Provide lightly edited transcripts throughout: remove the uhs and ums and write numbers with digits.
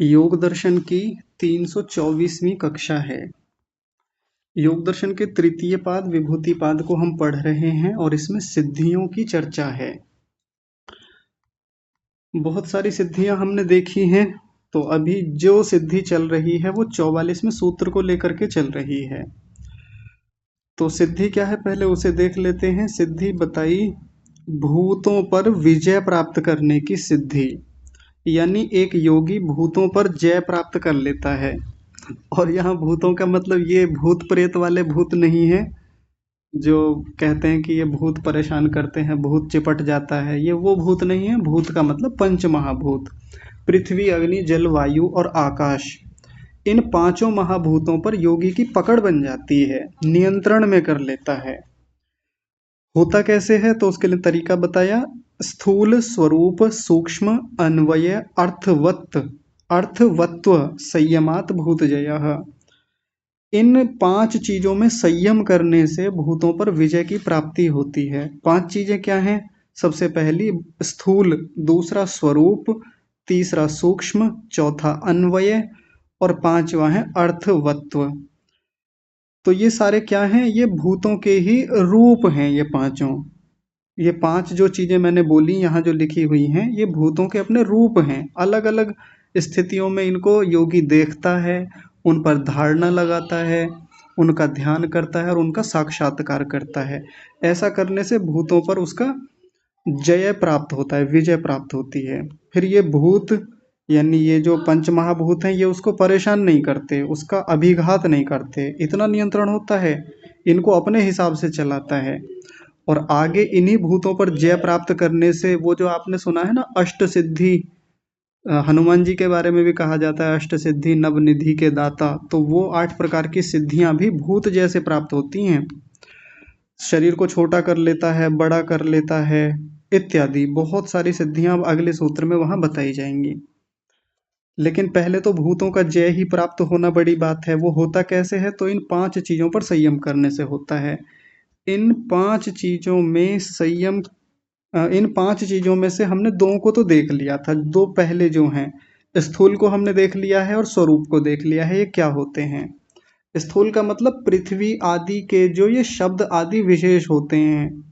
योग दर्शन की 324वीं कक्षा है। योग दर्शन के तृतीय पाद विभूति पाद को हम पढ़ रहे हैं और इसमें सिद्धियों की चर्चा है। बहुत सारी सिद्धियां हमने देखी हैं, तो अभी जो सिद्धि चल रही है वो 44वें सूत्र को लेकर के चल रही है। तो सिद्धि क्या है पहले उसे देख लेते हैं। सिद्धि बताई भूतों पर विजय प्राप्त करने की सिद्धि, यानी एक योगी भूतों पर जय प्राप्त कर लेता है। और यहाँ भूतों का मतलब ये भूत प्रेत वाले भूत नहीं है जो कहते हैं कि ये भूत परेशान करते हैं, भूत चिपट जाता है, ये वो भूत नहीं है। भूत का मतलब पंच महाभूत, पृथ्वी अग्नि जल वायु और आकाश। इन पांचों महाभूतों पर योगी की पकड़ बन जाती है, नियंत्रण में कर लेता है। होता कैसे है तो उसके लिए तरीका बताया। स्थूल स्वरूप सूक्ष्म अन्वय अर्थवत्व संयमात भूतजयः। इन पांच चीजों में संयम करने से भूतों पर विजय की प्राप्ति होती है। पांच चीजें क्या हैं? सबसे पहली स्थूल, दूसरा स्वरूप, तीसरा सूक्ष्म, चौथा अन्वय और पांचवा है अर्थवत्व। तो ये सारे क्या हैं? ये भूतों के ही रूप हैं। ये पांचों, ये पांच जो चीजें मैंने बोली यहाँ जो लिखी हुई हैं, ये भूतों के अपने रूप हैं। अलग अलग स्थितियों में इनको योगी देखता है, उन पर धारणा लगाता है, उनका ध्यान करता है और उनका साक्षात्कार करता है। ऐसा करने से भूतों पर उसका जय प्राप्त होता है, विजय प्राप्त होती है। फिर ये भूत यानी ये जो पंच महाभूत हैं, ये उसको परेशान नहीं करते, उसका अभिघात नहीं करते, इतना नियंत्रण होता है, इनको अपने हिसाब से चलाता है। और आगे इन्हीं भूतों पर जय प्राप्त करने से वो जो आपने सुना है ना अष्ट सिद्धि, हनुमान जी के बारे में भी कहा जाता है अष्ट सिद्धि नव निधि के दाता, तो वो 8 प्रकार की सिद्धियां भी भूत जैसे प्राप्त होती हैं। शरीर को छोटा कर लेता है, बड़ा कर लेता है, इत्यादि बहुत सारी सिद्धियां अब अगले सूत्र में वहां बताई जाएंगी। लेकिन पहले तो भूतों का जय ही प्राप्त होना बड़ी बात है। वो होता कैसे है? तो इन 5 चीजों पर संयम करने से होता है। इन 5 चीजों में संयम, इन 5 चीजों में से हमने 2 को तो देख लिया था। 2 पहले जो हैं, स्थूल को हमने देख लिया है और स्वरूप को देख लिया है। ये क्या होते हैं? स्थूल का मतलब पृथ्वी आदि के जो ये शब्द आदि विशेष होते हैं,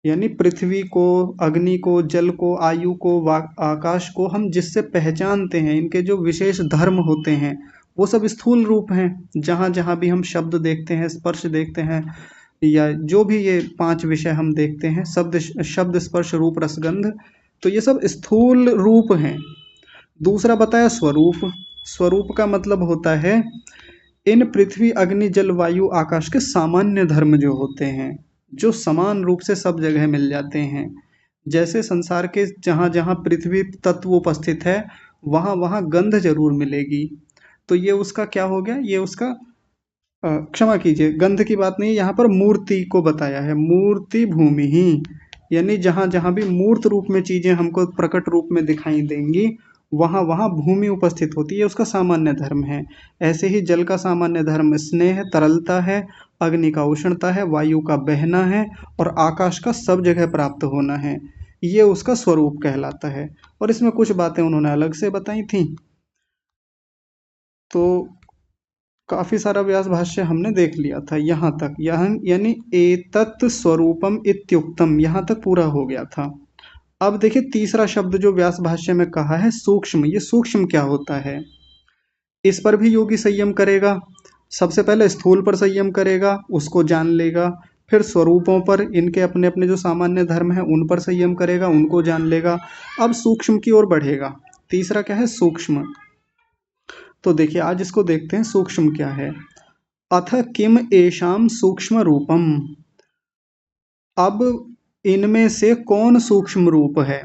यानी पृथ्वी को, अग्नि को, जल को, आयु को, आकाश को हम जिससे पहचानते हैं, इनके जो विशेष धर्म होते हैं, वो सब स्थूल रूप हैं। जहाँ जहाँ भी हम शब्द देखते हैं, स्पर्श देखते हैं, या जो भी ये 5 विषय हम देखते हैं, शब्द स्पर्श रूप रसगंध, तो ये सब स्थूल रूप हैं। दूसरा बताया स्वरूप। स्वरूप का मतलब होता है इन पृथ्वी अग्नि जल वायु आकाश के सामान्य धर्म जो होते हैं, जो समान रूप से सब जगह मिल जाते हैं। जैसे संसार के जहाँ जहाँ पृथ्वी तत्व उपस्थित है, वहाँ वहाँ गंध जरूर मिलेगी। तो ये उसका क्या हो गया? ये उसका क्षमा कीजिए, गंध की बात नहीं, यहाँ पर मूर्ति को बताया है। मूर्ति भूमि ही, यानी जहाँ जहाँ भी मूर्त रूप में चीजें हमको प्रकट रूप में दिखाई देंगी, वहाँ वहाँ भूमि उपस्थित होती है, उसका सामान्य धर्म है। ऐसे ही जल का सामान्य धर्म स्नेह तरलता है, अग्नि का उष्णता है, वायु का बहना है और आकाश का सब जगह प्राप्त होना है। ये उसका स्वरूप कहलाता है। और इसमें कुछ बातें उन्होंने अलग से बताई थी। तो काफी सारा व्यास भाष्य हमने देख लिया था यहाँ तक, यहाँ यानी एतत् स्वरूपम इत्युक्तम, यहाँ तक पूरा हो गया था। अब देखिए तीसरा शब्द जो व्यास भाष्य में कहा है सूक्ष्म। ये सूक्ष्म क्या होता है? इस पर भी योगी संयम करेगा। सबसे पहले स्थूल पर संयम करेगा, उसको जान लेगा। फिर स्वरूपों पर, इनके अपने अपने जो सामान्य धर्म है उन पर संयम करेगा, उनको जान लेगा। अब सूक्ष्म की ओर बढ़ेगा। तीसरा क्या है? सूक्ष्म। तो देखिए आज इसको देखते हैं सूक्ष्म क्या है। अथ किम एषाम सूक्ष्म रूपम। अब इनमें से कौन सूक्ष्म रूप है?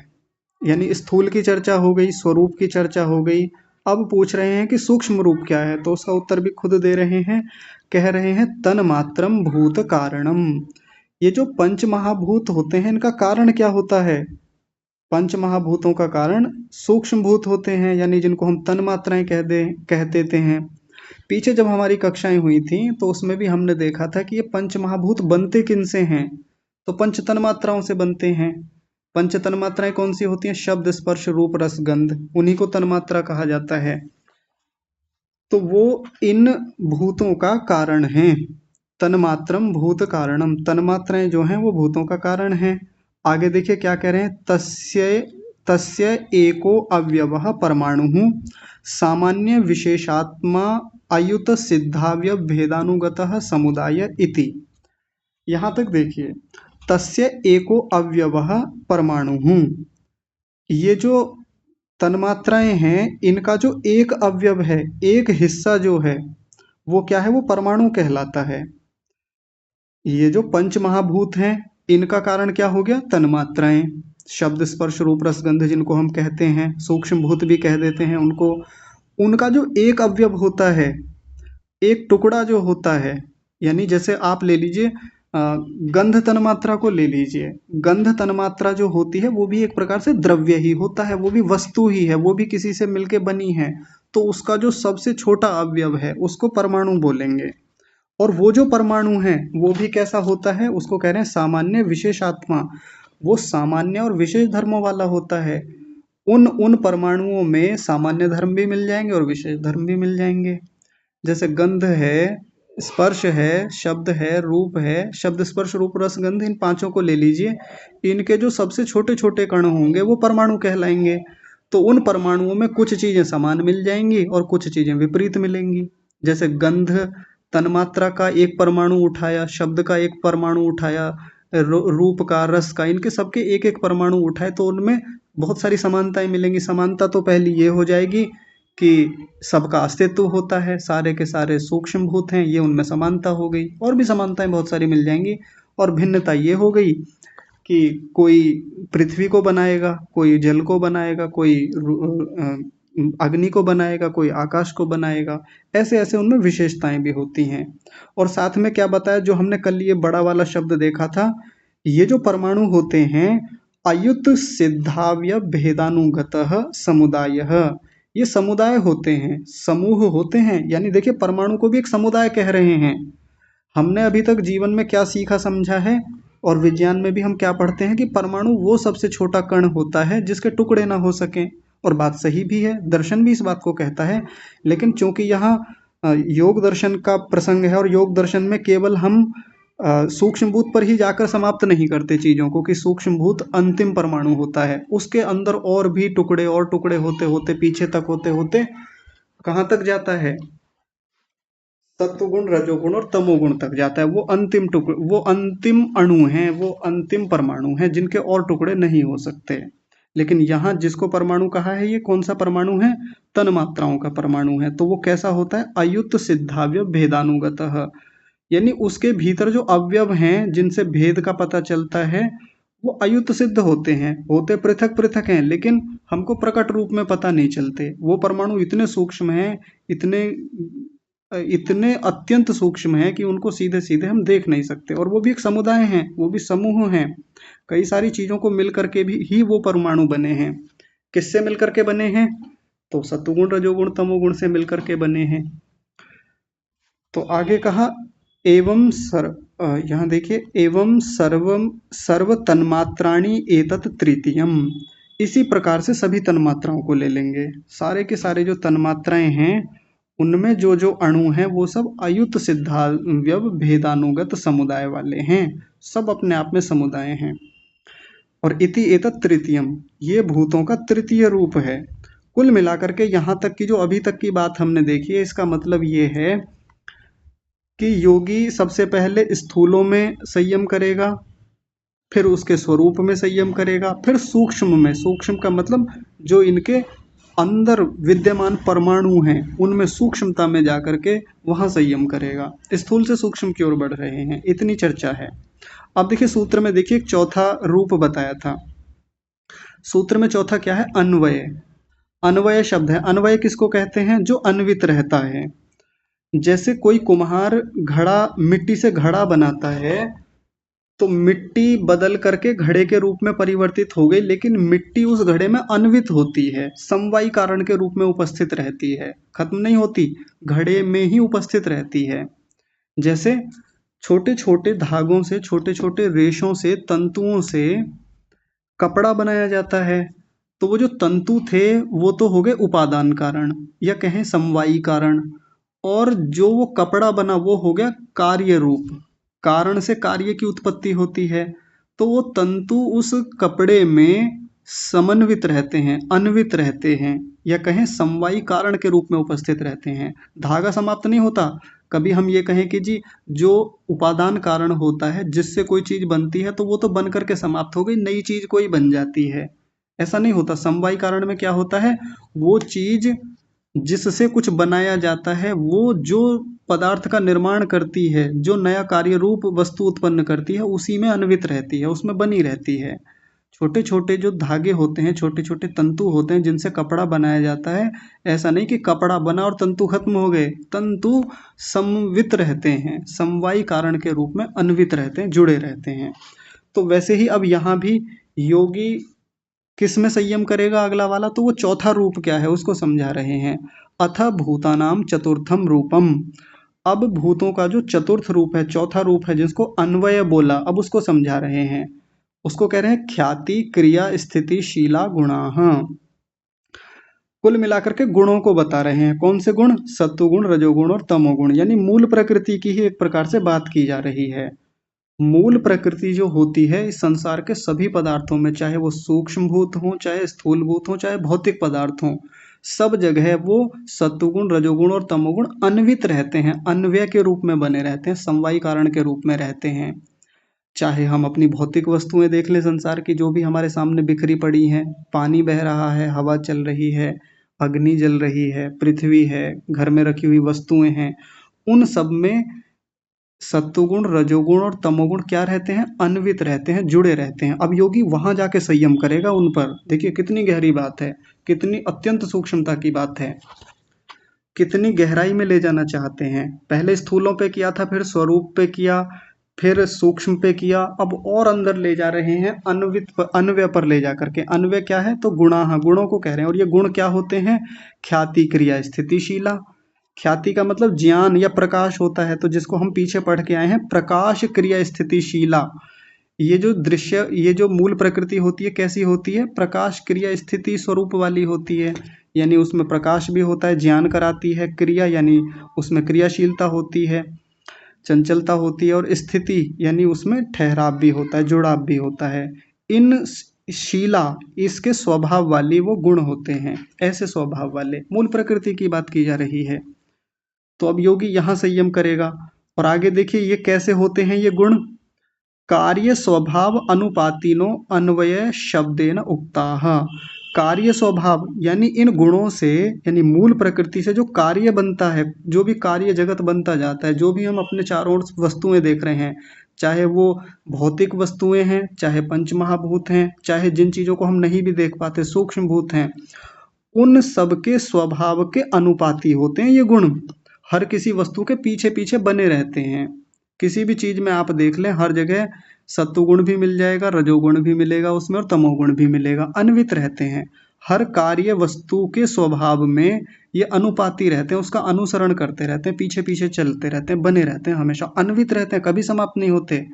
यानी स्थूल की चर्चा हो गई, स्वरूप की चर्चा हो गई, अब पूछ रहे हैं कि सूक्ष्म रूप क्या है। तो उसका उत्तर भी खुद दे रहे हैं, कह रहे हैं तन मात्रम भूत कारणम। ये जो पंच महाभूत होते हैं, इनका कारण क्या होता है? पंच महाभूतों का कारण सूक्ष्म भूत होते हैं, यानी जिनको हम तन मात्राएं कह देते हैं। पीछे जब हमारी कक्षाएं हुई थी तो उसमें भी हमने देखा था कि ये पंच महाभूत बनते किन से हैं? तो पंच तन मात्राओं से बनते हैं। पंच तन्मात्राएं कौन सी होती हैं? शब्द, स्पर्श, रूप, रस, गंध, उन्हीं को तन्मात्रा कहा जाता है। तो वो इन भूतों का कारण है। तन्मात्रम भूत कारणम, तन्मात्राएं जो हैं वो भूतों का कारण है। आगे देखिए क्या कह रहे हैं, तस्य तस्य एको अव्यवः परमाणु सामान्य विशेषात्मा अयुत सिद्धाव्य भेदानुगतः समुदाय इति। यहाँ तक देखिए, तस्य एको अव्यवः परमाणु, ये जो तन्मात्राएं हैं इनका जो एक अवयव है, एक हिस्सा जो है वो क्या है? वो परमाणु कहलाता है। ये जो पंच महाभूत हैं इनका कारण क्या हो गया? तन्मात्राएं, शब्द, स्पर्श, रूप, रस, गंध जिनको हम कहते हैं, सूक्ष्म भूत भी कह देते हैं उनको। उनका जो एक अवयव होता है, एक टुकड़ा जो होता है, यानी जैसे आप ले लीजिए गंध तन्मात्रा को ले लीजिए। गंध तन्मात्रा जो होती है वो भी एक प्रकार से द्रव्य ही होता है, वो भी वस्तु ही है, वो भी किसी से मिलके बनी है। तो उसका जो सबसे छोटा अवयव है उसको परमाणु बोलेंगे। और वो जो परमाणु है वो भी कैसा होता है? उसको कह रहे हैं सामान्य विशेषात्मा। वो सामान्य और विशेष धर्मों वाला होता है। उन उन परमाणुओं में सामान्य धर्म भी मिल जाएंगे और विशेष धर्म भी मिल जाएंगे। जैसे गंध है, स्पर्श है, शब्द है, रूप है, शब्द, स्पर्श, रूप, रस, गंध, इन पांचों को ले लीजिए। इनके जो सबसे छोटे छोटे कण होंगे वो परमाणु कहलाएंगे। तो उन परमाणुओं में कुछ चीजें समान मिल जाएंगी और कुछ चीजें विपरीत मिलेंगी। जैसे गंध तन्मात्रा का एक परमाणु उठाया, शब्द का एक परमाणु उठाया, रूप का, रस का, इनके सबके एक एक परमाणु उठाए तो उनमें बहुत सारी समानताएं मिलेंगी। समानता तो पहली ये हो जाएगी कि सबका अस्तित्व होता है, सारे के सारे सूक्ष्म भूत हैं, ये उनमें समानता हो गई। और भी समानताएं बहुत सारी मिल जाएंगी। और भिन्नता ये हो गई कि कोई पृथ्वी को बनाएगा, कोई जल को बनाएगा, कोई अग्नि को बनाएगा, कोई आकाश को बनाएगा। ऐसे ऐसे उनमें विशेषताएं भी होती हैं। और साथ में क्या बताया, जो हमने कल ये बड़ा वाला शब्द देखा था, ये जो परमाणु होते हैं अयुत सिद्धाव्य भेदानुगतः समुदायः, ये समुदाय होते हैं, समूह होते हैं। यानी देखिए परमाणु को भी एक समुदाय कह रहे हैं। हमने अभी तक जीवन में क्या सीखा समझा है, और विज्ञान में भी हम क्या पढ़ते हैं कि परमाणु वो सबसे छोटा कण होता है जिसके टुकड़े ना हो सकें। और बात सही भी है, दर्शन भी इस बात को कहता है। लेकिन चूंकि यहाँ योग दर्शन का प्रसंग है, और योग दर्शन में केवल हम सूक्ष्म भूत पर ही जाकर समाप्त नहीं करते चीजों को, कि सूक्ष्म भूत अंतिम परमाणु होता है, उसके अंदर और भी टुकड़े और टुकड़े होते होते पीछे तक होते होते कहाँ तक जाता है? सत्वगुण, रजोगुण और तमोगुण तक जाता है। वो अंतिम टुकड़े, वो अंतिम अणु हैं, वो अंतिम परमाणु हैं जिनके और टुकड़े नहीं हो सकते। लेकिन यहाँ जिसको परमाणु कहा है, ये कौन सा परमाणु है? तन मात्राओं का परमाणु है। तो वो कैसा होता है? अयुत सिद्धाव्य भेदानुगतः, यानी उसके भीतर जो अवयव हैं जिनसे भेद का पता चलता है वो अयुत सिद्ध होते हैं, होते पृथक पृथक हैं, लेकिन हमको प्रकट रूप में पता नहीं चलते। वो परमाणु इतने सूक्ष्म हैं, इतने इतने अत्यंत सूक्ष्म हैं कि उनको सीधे सीधे हम देख नहीं सकते। और वो भी एक समुदाय हैं, वो भी समूह हैं, कई सारी चीजों को मिल करके भी ही वो परमाणु बने हैं। किससे मिल करके बने हैं? तो सत्वगुण, रजोगुण, तमोगुण से मिल करके बने हैं। तो आगे कहा एवं यहाँ देखिए, एवं सर्वम सर्व तन्मात्राणि एतत् तृतीयम। इसी प्रकार से सभी तन्मात्राओं को ले लेंगे। सारे के सारे जो तन्मात्राएं हैं उनमें जो जो अणु हैं वो सब अयुत सिद्धाव्य भेदानुगत समुदाय वाले हैं, सब अपने आप में समुदाय हैं। और इति एतत् तृतीयम, ये भूतों का तृतीय रूप है। कुल मिलाकर के यहाँ तक की जो अभी तक की बात हमने देखी है, इसका मतलब ये है कि योगी सबसे पहले स्थूलों में संयम करेगा, फिर उसके स्वरूप में संयम करेगा, फिर सूक्ष्म में, सूक्ष्म का मतलब जो इनके अंदर विद्यमान परमाणु हैं उनमें सूक्ष्मता में जाकर के वहां संयम करेगा। स्थूल से सूक्ष्म की ओर बढ़ रहे हैं, इतनी चर्चा है। अब देखिए सूत्र में, देखिए एक चौथा रूप बताया था। सूत्र में चौथा क्या है? अन्वय। अन्वय शब्द है। अन्वय किसको कहते हैं? जो अन्वित रहता है। जैसे कोई कुम्हार घड़ा, मिट्टी से घड़ा बनाता है, तो मिट्टी बदल करके घड़े के रूप में परिवर्तित हो गई, लेकिन मिट्टी उस घड़े में अन्वित होती है, समवायी कारण के रूप में उपस्थित रहती है, खत्म नहीं होती, घड़े में ही उपस्थित रहती है। जैसे छोटे छोटे धागों से, छोटे छोटे रेशों से, तंतुओं से कपड़ा बनाया जाता है, तो वो जो तंतु थे वो तो हो गए उपादान कारण या कहें समवायी कारण, और जो वो कपड़ा बना वो हो गया कार्य रूप। कारण से कार्य की उत्पत्ति होती है, तो वो तंतु उस कपड़े में समन्वित रहते हैं, अन्वित रहते हैं, या कहें समवायी कारण के रूप में उपस्थित रहते हैं। धागा समाप्त नहीं होता। कभी हम ये कहें कि जी जो उपादान कारण होता है जिससे कोई चीज बनती है तो वो तो बन करके समाप्त हो गई, नई चीज कोई बन जाती है, ऐसा नहीं होता। समवायी कारण में क्या होता है, वो चीज जिससे कुछ बनाया जाता है, वो जो पदार्थ का निर्माण करती है, जो नया कार्य रूप वस्तु उत्पन्न करती है, उसी में अन्वित रहती है, उसमें बनी रहती है। छोटे छोटे जो धागे होते हैं, छोटे छोटे तंतु होते हैं जिनसे कपड़ा बनाया जाता है, ऐसा नहीं कि कपड़ा बना और तंतु खत्म हो गए। तंतु समवित रहते हैं, समवायी कारण के रूप में अन्वित रहते हैं, जुड़े रहते हैं। तो वैसे ही अब यहाँ भी योगी किस में संयम करेगा अगला वाला, तो वो चौथा रूप क्या है उसको समझा रहे हैं। अथ भूतानाम चतुर्थम रूपम। अब भूतों का जो चतुर्थ रूप है, चौथा रूप है, जिसको अन्वय बोला, अब उसको समझा रहे हैं। उसको कह रहे हैं ख्याति क्रिया स्थिति शीला गुणाः। कुल मिलाकर के गुणों को बता रहे हैं। कौन से गुण, सत्वगुण रजोगुण और तमोगुण, यानी मूल प्रकृति की ही एक प्रकार से बात की जा रही है। मूल प्रकृति जो होती है इस संसार के सभी पदार्थों में, चाहे वो सूक्ष्म भूत हो, चाहे स्थूल भूत हो, चाहे भौतिक पदार्थ हो, सब जगह वो सत्वगुण रजोगुण और तमोगुण अन्वित रहते हैं, अन्वय के रूप में बने रहते हैं, समवायी कारण के रूप में रहते हैं। चाहे हम अपनी भौतिक वस्तुएं देख लें, संसार की जो भी हमारे सामने बिखरी पड़ी हैं, पानी बह रहा है, हवा चल रही है, अग्नि जल रही है, पृथ्वी है, घर में रखी हुई वस्तुएं हैं, उन सब में सत्वगुण रजोगुण और तमोगुण क्या रहते हैं, अन्वित रहते हैं, जुड़े रहते हैं। अब योगी वहां जाके संयम करेगा उन पर। देखिए कितनी गहरी बात है, कितनी अत्यंत सूक्ष्मता की बात है, कितनी गहराई में ले जाना चाहते हैं। पहले स्थूलों पे किया था, फिर स्वरूप पे किया, फिर सूक्ष्म पे किया, अब और अंदर ले जा रहे हैं, अन्वित पर, अन्वय पर ले जा करके। अन्वय क्या है, तो गुणा, गुणों को कह रहे हैं। और ये गुण क्या होते हैं, ख्याति क्रिया स्थितिशीला। ख्याति का मतलब ज्ञान या प्रकाश होता है, तो जिसको हम पीछे पढ़ के आए हैं, प्रकाश क्रिया स्थितिशीला। ये जो दृश्य, ये जो मूल प्रकृति होती है कैसी होती है, प्रकाश क्रिया स्थिति स्वरूप वाली होती है। यानी उसमें प्रकाश भी होता है, ज्ञान कराती है, क्रिया यानी उसमें क्रियाशीलता होती है, चंचलता होती है, और स्थिति यानी उसमें ठहराव भी होता है, जुड़ाव भी होता है। इन शीला, इसके स्वभाव वाली वो गुण होते हैं, ऐसे स्वभाव वाले मूल प्रकृति की बात की जा रही है। तो अब योगी यहाँ संयम करेगा। और आगे देखिए ये कैसे होते हैं ये गुण। कार्य स्वभाव अनुपातिनो अन्वय शब्देन उक्ताः। कार्य स्वभाव यानी इन गुणों से, यानी मूल प्रकृति से जो कार्य बनता है, जो भी कार्य जगत बनता जाता है, जो भी हम अपने चारों ओर वस्तुएं देख रहे हैं, चाहे वो भौतिक वस्तुएं हैं, चाहे पंच महाभूत हैं, चाहे जिन चीजों को हम नहीं भी देख पाते सूक्ष्म भूत हैं, उन सबके स्वभाव के अनुपाती होते हैं ये गुण। हर किसी वस्तु के पीछे पीछे बने रहते हैं। किसी भी चीज में आप देख लें, हर जगह सत्वगुण भी मिल जाएगा, रजोगुण भी मिलेगा उसमें, और तमोगुण भी मिलेगा, अन्वित रहते हैं। हर कार्य वस्तु के स्वभाव में ये अनुपाती रहते हैं, उसका अनुसरण करते रहते हैं, पीछे पीछे चलते रहते हैं, बने रहते हैं, हमेशा अन्वित रहते हैं, कभी समाप्त नहीं होते।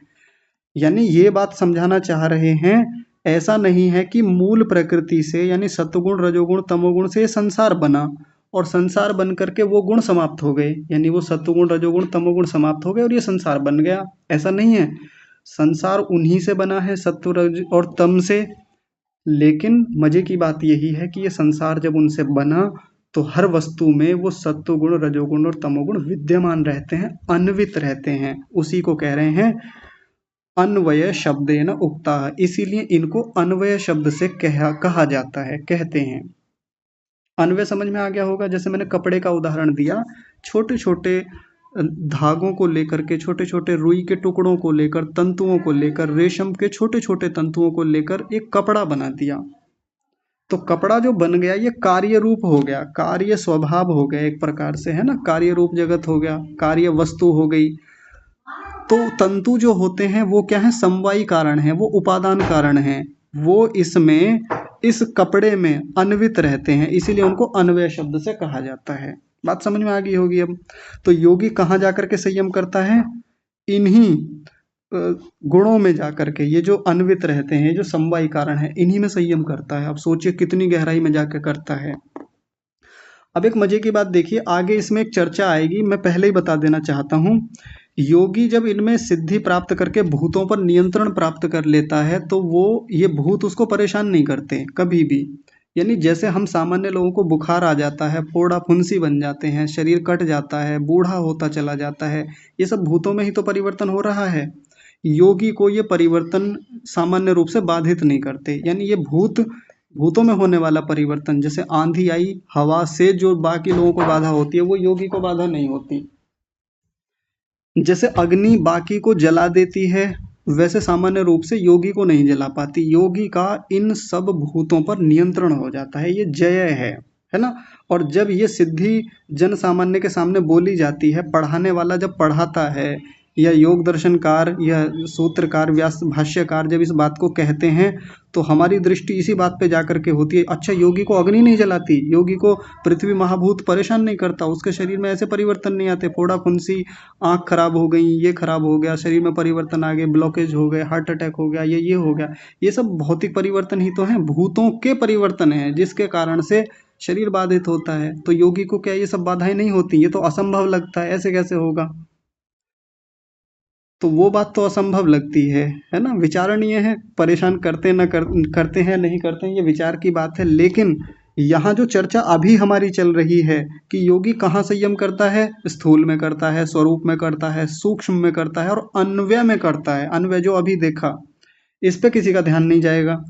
यानी ये बात समझाना चाह रहे हैं, ऐसा नहीं है कि मूल प्रकृति से, यानी सत्वगुण रजोगुण तमोगुण से ये संसार बना और संसार बन करके वो गुण समाप्त हो गए, यानी वो सत्वगुण रजोगुण तमोगुण समाप्त हो गए और ये संसार बन गया, ऐसा नहीं है। संसार उन्हीं से बना है, सत्व रज और तम से। लेकिन मजे की बात यही है कि ये संसार जब उनसे बना तो हर वस्तु में वो सत्वगुण रजोगुण और तमोगुण विद्यमान रहते हैं, अन्वित रहते हैं। उसी को कह रहे हैं अन्वय शब्देन उक्ता, इसीलिए इनको अन्वय शब्द से कहा जाता है, कहते हैं। अन्वय समझ में आ गया होगा। जैसे मैंने कपड़े का उदाहरण दिया, छोटे छोटे धागों को लेकर के, छोटे छोटे रुई के टुकड़ों को लेकर, तंतुओं को लेकर, रेशम के छोटे छोटे तंतुओं को लेकर एक कपड़ा बना दिया, तो कपड़ा जो बन गया ये कार्य रूप हो गया, कार्य स्वभाव हो गया, एक प्रकार से है ना, कार्य रूप जगत हो गया, कार्य वस्तु हो गई। तो तंतु जो होते हैं वो क्या है, समवायी कारण है, वो उपादान कारण है, वो इसमें इस कपड़े में अन्वित रहते हैं, इसीलिए उनको अन्वय शब्द से कहा जाता है। बात समझ में आ गई होगी अब। तो योगी कहाँ जाकर के संयम करता है, इन्हीं गुणों में जा करके ये जो अन्वित रहते हैं, जो समवायी कारण है, इन्हीं में संयम करता है। अब सोचिए कितनी गहराई में जाकर करता है। अब एक मजे की बात देखिए, आगे इसमें एक चर्चा आएगी, मैं पहले ही बता देना चाहता हूँ। योगी जब इनमें सिद्धि प्राप्त करके भूतों पर नियंत्रण प्राप्त कर लेता है, तो वो ये भूत उसको परेशान नहीं करते कभी भी। यानी जैसे हम सामान्य लोगों को बुखार आ जाता है, फोड़ा फुंसी बन जाते हैं, शरीर कट जाता है, बूढ़ा होता चला जाता है, ये सब भूतों में ही तो परिवर्तन हो रहा है। योगी को ये परिवर्तन सामान्य रूप से बाधित नहीं करते। यानी ये भूतों में होने वाला परिवर्तन, जैसे आंधी आई हवा से जो बाकी लोगों को बाधा होती है, वो योगी को बाधा नहीं होती। जैसे अग्नि बाकी को जला देती है, वैसे सामान्य रूप से योगी को नहीं जला पाती। योगी का इन सब भूतों पर नियंत्रण हो जाता है, ये जय है ना। और जब ये सिद्धि जन सामान्य के सामने बोली जाती है, पढ़ाने वाला जब पढ़ाता है, या योग दर्शनकार या सूत्रकार व्यास भाष्यकार जब इस बात को कहते हैं, तो हमारी दृष्टि इसी बात पे जाकर के होती है, अच्छा योगी को अग्नि नहीं जलाती, योगी को पृथ्वी महाभूत परेशान नहीं करता, उसके शरीर में ऐसे परिवर्तन नहीं आते, फोड़ा फुंसी, आँख खराब हो गई, ये खराब हो गया, शरीर में परिवर्तन आ गए, ब्लॉकेज हो गए, हार्ट अटैक हो गया, ये हो गया। ये सब भौतिक परिवर्तन ही तो हैं, भूतों के परिवर्तन हैं, जिसके कारण से शरीर बाधित होता है। तो योगी को क्या ये सब बाधाएं नहीं होती? ये तो असंभव लगता है, ऐसे कैसे होगा? तो वो बात तो असंभव लगती है ना, विचारणीय है। परेशान करते न करते हैं, नहीं करते हैं, ये विचार की बात है। लेकिन यहाँ जो चर्चा अभी हमारी चल रही है कि योगी कहाँ संयम करता है, स्थूल में करता है, स्वरूप में करता है, सूक्ष्म में करता है, और अन्वय में करता है। अन्वय जो अभी देखा, इस पे किसी का ध्यान नहीं जाएगा,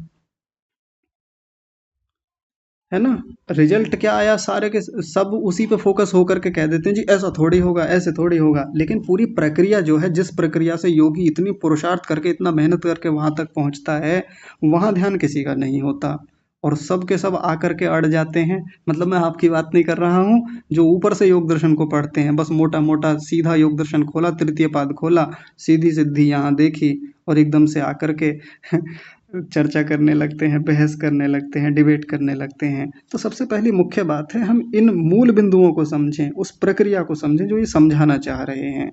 है ना। रिजल्ट क्या आया, सारे के सब उसी पे फोकस होकर के कह देते हैं जी ऐसा थोड़ी होगा, ऐसे थोड़ी होगा। लेकिन पूरी प्रक्रिया जो है, जिस प्रक्रिया से योगी इतनी पुरुषार्थ करके, इतना मेहनत करके वहां तक पहुंचता है, वहां ध्यान किसी का नहीं होता, और सब के सब आकर के अड़ जाते हैं। मतलब मैं आपकी बात नहीं कर रहा हूँ, जो ऊपर से योग दर्शन को पढ़ते हैं, बस मोटा मोटा सीधा योग दर्शन खोला, तृतीय पाद खोला, सीधी सिद्धि यहाँ देखी, और एकदम से आकर के चर्चा करने लगते हैं, बहस करने लगते हैं, डिबेट करने लगते हैं। तो सबसे पहली मुख्य बात है, हम इन मूल बिंदुओं को समझें, उस प्रक्रिया को समझें जो ये समझाना चाह रहे हैं।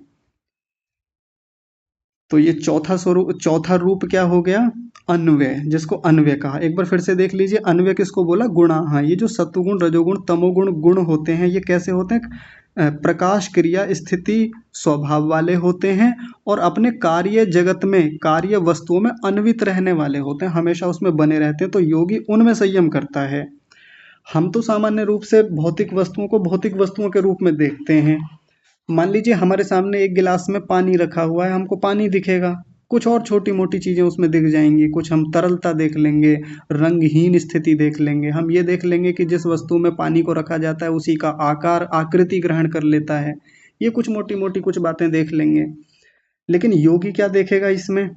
तो ये चौथा रूप क्या हो गया? अन्वय, जिसको अन्वय कहा। एक बार फिर से देख लीजिए, अन्वय किसको बोला? गुणा। हाँ, ये जो सत्वगुण रजोगुण तमोगुण गुण होते हैं, ये कैसे होते हैं? प्रकाश क्रिया स्थिति स्वभाव वाले होते हैं, और अपने कार्य जगत में, कार्य वस्तुओं में अन्वित रहने वाले होते हैं, हमेशा उसमें बने रहते हैं। तो योगी उनमें संयम करता है। हम तो सामान्य रूप से भौतिक वस्तुओं को भौतिक वस्तुओं के रूप में देखते हैं। मान लीजिए हमारे सामने एक गिलास में पानी रखा हुआ है, हमको पानी दिखेगा, कुछ और छोटी मोटी चीजें उसमें दिख जाएंगी, कुछ हम तरलता देख लेंगे, रंगहीन स्थिति देख लेंगे, हम ये देख लेंगे कि जिस वस्तु में पानी को रखा जाता है उसी का आकार आकृति ग्रहण कर लेता है। ये कुछ मोटी मोटी कुछ बातें देख लेंगे। लेकिन योगी क्या देखेगा इसमें?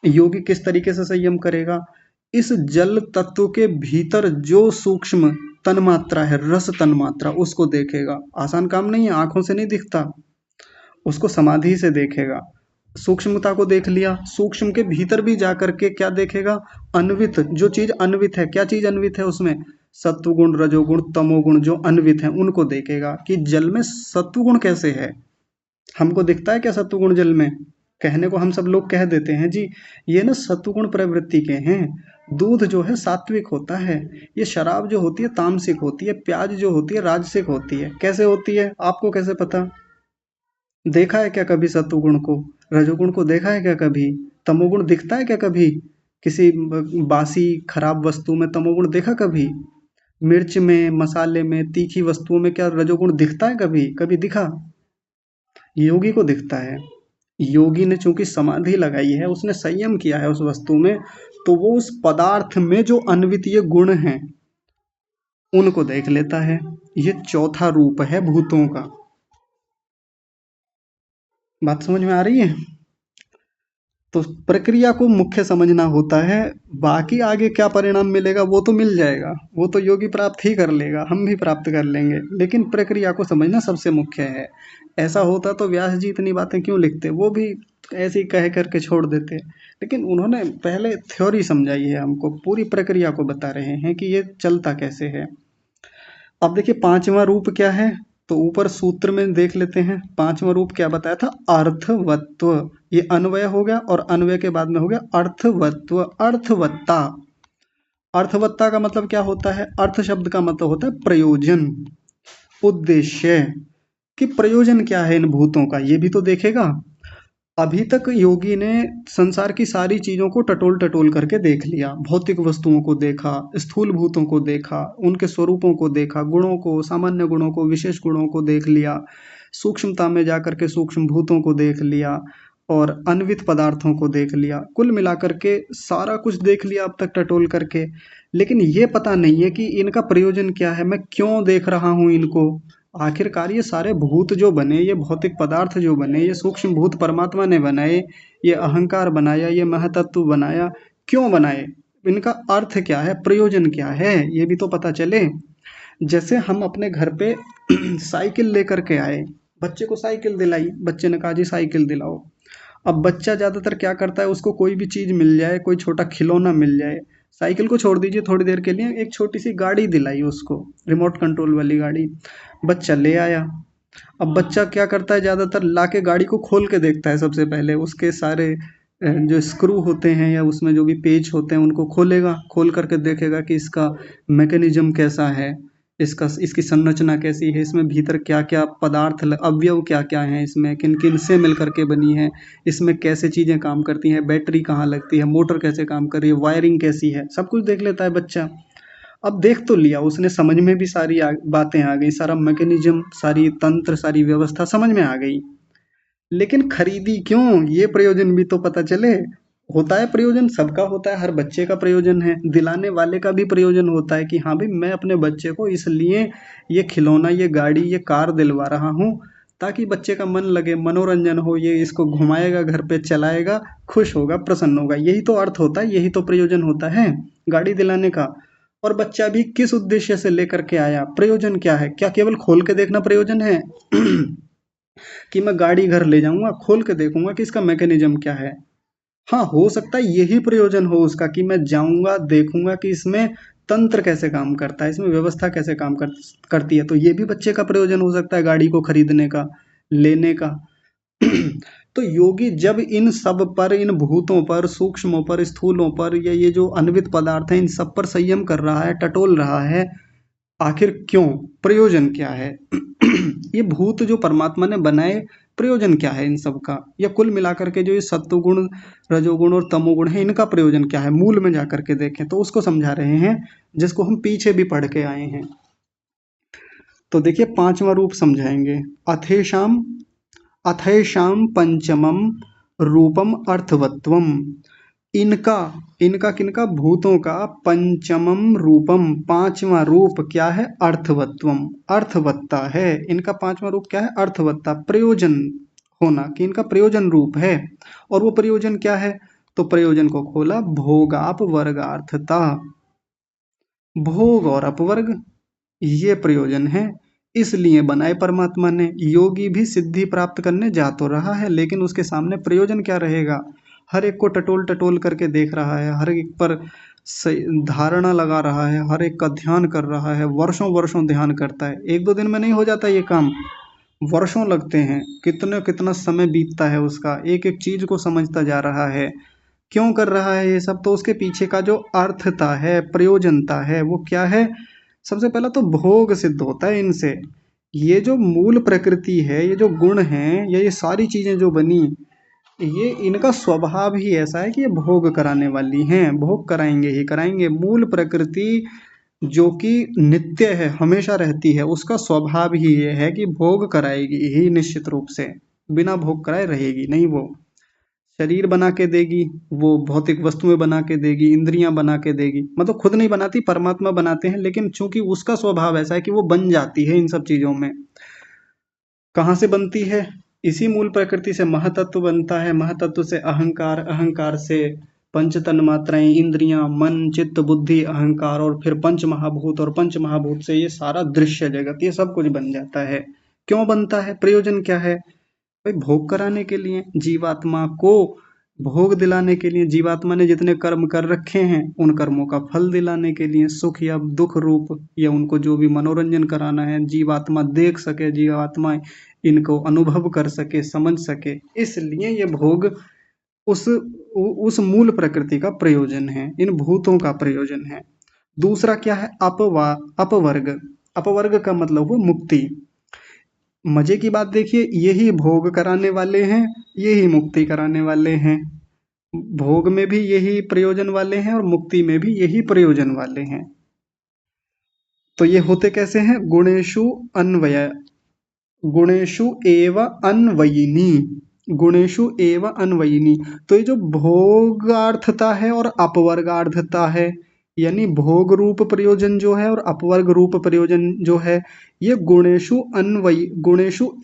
योगी किस तरीके से संयम करेगा? इस जल तत्व के भीतर जो सूक्ष्म तन्मात्रा है, रस तन्मात्रा, उसको देखेगा। आसान काम नहीं है, आंखों से नहीं दिखता, उसको समाधि से देखेगा। सूक्ष्मता को देख लिया, सूक्ष्म के भीतर भी जा करके क्या देखेगा? अन्वित, जो चीज अन्वित है, क्या चीज अन्वित है उसमें? सत्वगुण रजोगुण तमोगुण जो अन्वित है, उनको देखेगा कि जल में सत्वगुण कैसे है। हमको दिखता है क्या सत्वगुण जल में? कहने को हम सब लोग कह देते हैं जी ये ना सत्वगुण प्रवृत्ति के हैं। दूध जो है सात्विक होता है, ये शराब जो होती है तामसिक होती है, प्याज जो होती है राजसिक होती है। कैसे होती है, आपको कैसे पता? देखा है क्या कभी सत्वगुण को? रजोगुण को देखा है क्या कभी? तमोगुण दिखता है क्या कभी? किसी बासी खराब वस्तु में तमोगुण देखा कभी? मिर्च में, मसाले में, तीखी वस्तुओं में क्या रजोगुण दिखता है कभी? कभी दिखा? योगी को दिखता है। योगी ने चूंकि समाधि लगाई है, उसने संयम किया है उस वस्तु में, तो वो उस पदार्थ में जो अन्वितीय गुण हैं उनको देख लेता है। ये चौथा रूप है भूतों का। बात समझ में आ रही है? तो प्रक्रिया को मुख्य समझना होता है। बाकी आगे क्या परिणाम मिलेगा वो तो मिल जाएगा, वो तो योगी प्राप्त ही कर लेगा, हम भी प्राप्त कर लेंगे, लेकिन प्रक्रिया को समझना सबसे मुख्य है। ऐसा होता तो व्यास जी इतनी बातें क्यों लिखते? वो भी ऐसे ही कह करके छोड़ देते। लेकिन उन्होंने पहले थ्योरी समझाई है हमको, पूरी प्रक्रिया को बता रहे हैं कि ये चलता कैसे है। अब देखिए पांचवा रूप क्या है? तो ऊपर सूत्र में देख लेते हैं, पांचवा रूप क्या बताया था, अर्थवत्व। ये अन्वय हो गया और अन्वय के बाद में हो गया अर्थवत्व, अर्थवत्ता। अर्थवत्ता का मतलब क्या होता है, अर्थ शब्द का मतलब होता है प्रयोजन, उद्देश्य, कि प्रयोजन क्या है इन भूतों का, ये भी तो देखेगा। अभी तक योगी ने संसार की सारी चीजों को टटोल टटोल करके देख लिया, भौतिक वस्तुओं को देखा, स्थूल भूतों को देखा, उनके स्वरूपों को देखा, गुणों को, सामान्य गुणों को, विशेष गुणों को देख लिया, सूक्ष्मता में जाकर के सूक्ष्म भूतों को देख लिया और अन्वित पदार्थों को देख लिया, कुल मिलाकर के सारा कुछ देख लिया अब तक टटोल करके। लेकिन ये पता नहीं है कि इनका प्रयोजन क्या है, मैं क्यों देख रहा हूँ इनको। आखिरकार ये सारे भूत जो बने, ये भौतिक पदार्थ जो बने, ये सूक्ष्म भूत परमात्मा ने बनाए, ये अहंकार बनाया, ये महतत्व बनाया, क्यों बनाए, इनका अर्थ क्या है, प्रयोजन क्या है, ये भी तो पता चले। जैसे हम अपने घर पे साइकिल लेकर के आए, बच्चे को साइकिल दिलाई, बच्चे ने कहा जी साइकिल दिलाओ। अब बच्चा ज्यादातर क्या करता है, उसको कोई भी चीज मिल जाए, कोई छोटा खिलौना मिल जाए, साइकिल को छोड़ दीजिए थोड़ी देर के लिए, एक छोटी सी गाड़ी दिलाई उसको, रिमोट कंट्रोल वाली गाड़ी, बच्चा ले आया। अब बच्चा क्या करता है, ज्यादातर लाके गाड़ी को खोल के देखता है, सबसे पहले उसके सारे जो स्क्रू होते हैं या उसमें जो भी पेच होते हैं उनको खोलेगा, खोल करके देखेगा कि इसका मैकेनिज्म कैसा है, इसकी संरचना कैसी है, इसमें भीतर क्या क्या पदार्थ, अवयव क्या क्या हैं, इसमें किन किन से मिल करके बनी है, इसमें कैसे चीज़ें काम करती हैं, बैटरी कहाँ लगती है, मोटर कैसे काम कर रही है, वायरिंग कैसी है, सब कुछ देख लेता है बच्चा। अब देख तो लिया उसने, समझ में भी सारी बातें आ गई, सारा मैकेनिज्म, सारी तंत्र, सारी व्यवस्था समझ में आ गई। लेकिन खरीदी क्यों, ये प्रयोजन भी तो पता चले। होता है प्रयोजन, सबका होता है, हर बच्चे का प्रयोजन है, दिलाने वाले का भी प्रयोजन होता है कि हाँ भाई मैं अपने बच्चे को इसलिए ये खिलौना, ये गाड़ी, ये कार दिलवा रहा हूँ ताकि बच्चे का मन लगे, मनोरंजन हो, ये इसको घुमाएगा, घर पे चलाएगा, खुश होगा, प्रसन्न होगा, यही तो अर्थ होता है, यही तो प्रयोजन होता है गाड़ी दिलाने का। और बच्चा भी किस उद्देश्य से लेकर के आया, प्रयोजन क्या है, क्या केवल खोल के देखना प्रयोजन है कि मैं गाड़ी घर ले जाऊंगा, खोल के देखूंगा कि इसका मैकेनिज्म क्या है। हाँ, हो सकता है यही प्रयोजन हो उसका कि मैं जाऊंगा, देखूंगा कि इसमें तंत्र कैसे काम करता है, इसमें व्यवस्था कैसे काम करती है, तो ये भी बच्चे का प्रयोजन हो सकता है गाड़ी को खरीदने का, लेने का। तो योगी जब इन सब पर, इन भूतों पर, सूक्ष्मों पर, स्थूलों पर, या ये जो अन्वित पदार्थ हैं इन सब पर संयम कर रहा है, टटोल रहा है, आखिर क्यों, प्रयोजन क्या है। ये भूत जो परमात्मा ने बनाए, प्रयोजन क्या है इन सब का, या कुल मिलाकर के जो ये सत्वगुण, रजोगुण और तमोगुण है, इनका प्रयोजन क्या है, मूल में जाकर के देखें तो उसको समझा रहे हैं, जिसको हम पीछे भी पढ़ के आए हैं। तो देखिए पांचवा रूप समझाएंगे, अथेशाम, अथैशाम पंचमम रूपम अर्थवत्वम। इनका, इनका किनका, भूतों का, पंचमम रूपम, पांचवा रूप क्या है, अर्थवत्वम, अर्थवत्ता है। इनका पांचवा रूप क्या है, अर्थवत्ता, प्रयोजन होना, कि इनका प्रयोजन रूप है। और वो प्रयोजन क्या है, तो प्रयोजन को खोला, भोगाप वर्गार्थता, भोग और अपवर्ग, ये प्रयोजन है। इसलिए बनाए परमात्मा ने। योगी भी सिद्धि प्राप्त करने जा तो रहा है, लेकिन उसके सामने प्रयोजन क्या रहेगा, हर एक को टटोल टटोल करके देख रहा है, हर एक पर धारणा लगा रहा है, हर एक का ध्यान कर रहा है, वर्षों वर्षों ध्यान करता है, एक दो दिन में नहीं हो जाता ये काम, वर्षों लगते हैं, कितना कितना समय बीतता है उसका, एक एक चीज को समझता जा रहा है। क्यों कर रहा है ये सब, तो उसके पीछे का जो अर्थता है, प्रयोजनता है, वो क्या है, सबसे पहला तो भोग सिद्ध होता है इनसे। ये जो मूल प्रकृति है, ये जो गुण हैं, ये सारी चीजें जो बनी, ये इनका स्वभाव ही ऐसा है कि ये भोग कराने वाली हैं, भोग कराएंगे ही कराएंगे। मूल प्रकृति जो कि नित्य है, हमेशा रहती है, उसका स्वभाव ही ये है कि भोग कराएगी ही निश्चित रूप से, बिना भोग कराए रहेगी नहीं। वो शरीर बना के देगी, वो भौतिक वस्तुएं बना के देगी, इंद्रियां बना के देगी, मतलब खुद नहीं बनाती, परमात्मा बनाते हैं, लेकिन चूंकि उसका स्वभाव ऐसा है कि वो बन जाती है इन सब चीजों में। कहाँ से बनती है, इसी मूल प्रकृति से महतत्व बनता है, महतत्व से अहंकार, अहंकार से पंच तन मात्राएं, इंद्रियां, मन, चित्त, बुद्धि, अहंकार, और फिर पंच महाभूत, और पंच महाभूत से ये सारा दृश्य जगत, ये सब कुछ बन जाता है। क्यों बनता है, प्रयोजन क्या है, भाई भोग कराने के लिए, जीवात्मा को भोग दिलाने के लिए, जीवात्मा ने जितने कर्म कर रखे हैं उन कर्मों का फल दिलाने के लिए, सुख या दुख रूप या उनको जो भी मनोरंजन कराना है, जीवात्मा देख सके, जीवात्मा इनको अनुभव कर सके, समझ सके, इसलिए ये भोग उस उस मूल प्रकृति का प्रयोजन है, इन भूतों का प्रयोजन है। दूसरा क्या है? अपवर्ग। अपवर्ग का मतलब हुआ मुक्ति। मजे की बात देखिए, यही भोग कराने वाले हैं, यही मुक्ति कराने वाले हैं। भोग में भी यही प्रयोजन वाले हैं और मुक्ति में भी यही प्रयोजन वाले हैं। तो ये होते कैसे हैं? गुणेषु एव अन्वयिनी। गुणेषु एव अन्वयिनी। तो ये जो भोगार्थता है और अपवर्गार्थता है, यानी भोग रूप प्रयोजन जो है और अपवर्ग रूप प्रयोजन जो है, ये गुणेषु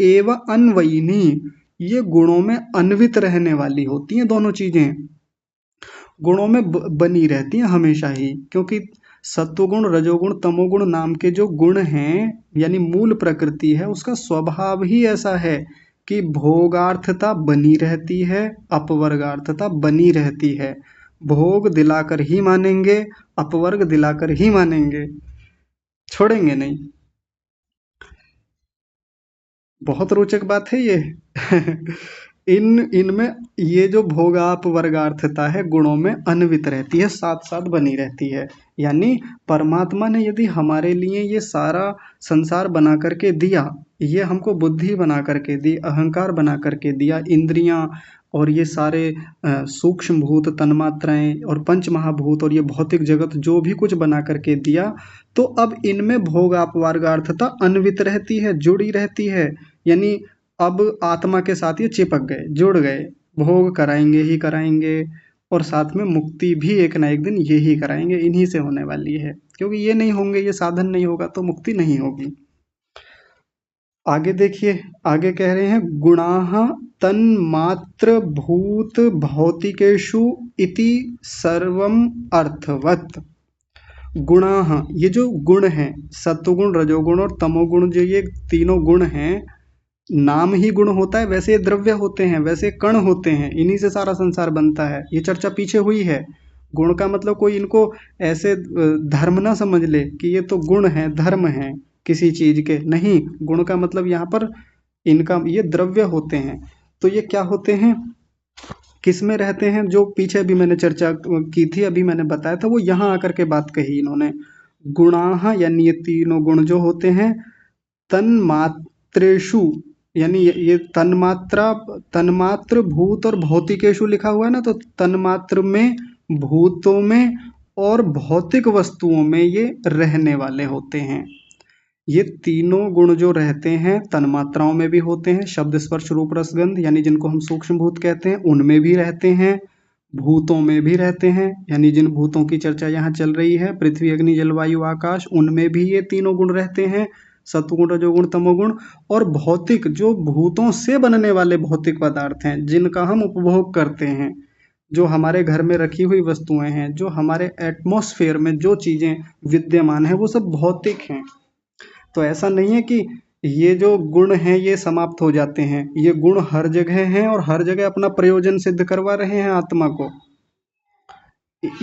एव अन्वयिनी, ये गुणों में अन्वित रहने वाली होती हैं दोनों चीजें, गुणों में बनी रहती हैं हमेशा ही, क्योंकि सत्वगुण रजोगुण तमोगुण नाम के जो गुण हैं, यानी मूल प्रकृति है, उसका स्वभाव ही ऐसा है कि भोगार्थता बनी रहती है, अपवर्गार्थता बनी रहती है। भोग दिलाकर ही मानेंगे, अपवर्ग दिलाकर ही मानेंगे, छोड़ेंगे नहीं। बहुत रोचक बात है ये। इनमें ये जो भोगाप वर्गार्थता है गुणों में अन्वित रहती है, साथ साथ बनी रहती है। यानी परमात्मा ने यदि हमारे लिए ये सारा संसार बना करके दिया, ये हमको बुद्धि बना करके दी, अहंकार बना करके दिया, इंद्रियां और ये सारे सूक्ष्म भूत तन्मात्राएं और पंच महाभूत और ये भौतिक जगत जो भी कुछ बना करके दिया, तो अब इनमें भोगाप वर्गार्थता अन्वित रहती है, जुड़ी रहती है। यानी अब आत्मा के साथ ये चिपक गए, जुड़ गए, भोग कराएंगे ही कराएंगे, और साथ में मुक्ति भी एक ना एक दिन यही कराएंगे, इन्हीं से होने वाली है, क्योंकि ये नहीं होंगे, ये साधन नहीं होगा तो मुक्ति नहीं होगी। आगे देखिए, आगे कह रहे हैं गुणाः तन्मात्र भूत भौतिकेषु इति सर्वम अर्थवत्। गुणाः, ये जो गुण हैं, सत्वगुण रजोगुण और तमोगुण, जो ये तीनों गुण हैं, नाम ही गुण होता है, वैसे ये द्रव्य होते हैं, वैसे कण होते हैं, इन्हीं से सारा संसार बनता है, ये चर्चा पीछे हुई है। गुण का मतलब कोई इनको ऐसे धर्म ना समझ ले कि ये तो गुण है, धर्म है किसी चीज के, नहीं। गुण का मतलब यहाँ पर इनका ये द्रव्य होते हैं। तो ये क्या होते हैं, किस में रहते हैं, जो पीछे अभी मैंने चर्चा की थी, अभी मैंने बताया था, वो यहाँ आकर के बात कही इन्होंने। गुणाः यानी ये तीनों गुण जो होते हैं, तन्मात्रेषु, यानी ये तन्मात्र भूत और भौतिकेषु लिखा हुआ है ना, तो तन्मात्र में, भूतों में और भौतिक वस्तुओं में ये रहने वाले होते हैं। ये तीनों गुण जो रहते हैं तन्मात्राओं में भी होते हैं, शब्द स्पर्श रूप रसगंध, यानी जिनको हम सूक्ष्म भूत कहते हैं, उनमें भी रहते हैं, भूतों में भी रहते हैं, यानी जिन भूतों की चर्चा यहाँ चल रही है, पृथ्वी अग्नि जलवायु आकाश, उनमें भी ये तीनों गुण रहते हैं, सत्वगुण रजोगुण तमोगुण। और भौतिक, जो भूतों से बनने वाले भौतिक पदार्थ हैं, जिनका हम उपभोग करते हैं, जो हमारे घर में रखी हुई वस्तुएं हैं, जो हमारे एटमॉस्फेयर में जो चीजें विद्यमान है, वो सब भौतिक हैं। तो ऐसा नहीं है कि ये जो गुण हैं ये समाप्त हो जाते हैं, ये गुण हर जगह हैं और हर जगह अपना प्रयोजन सिद्ध करवा रहे हैं आत्मा को।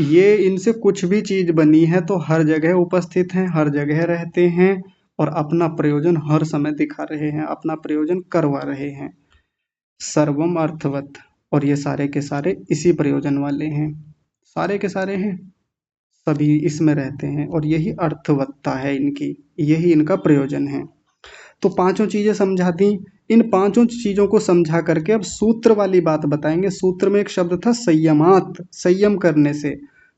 ये इनसे कुछ भी चीज बनी है तो हर जगह उपस्थित हैं, हर जगह रहते हैं और अपना प्रयोजन हर समय दिखा रहे हैं, अपना प्रयोजन करवा रहे हैं। सर्वम अर्थवत, और ये सारे के सारे इसी प्रयोजन वाले हैं, सारे के सारे हैं, सभी इसमें रहते हैं, और यही अर्थवत्ता है इनकी, यही इनका प्रयोजन है। तो पांचों चीजें समझा दी। इन पांचों चीजों को समझा करके अब सूत्र वाली बात बताएंगे। सूत्र में एक शब्द था संयमात, संयम करने से।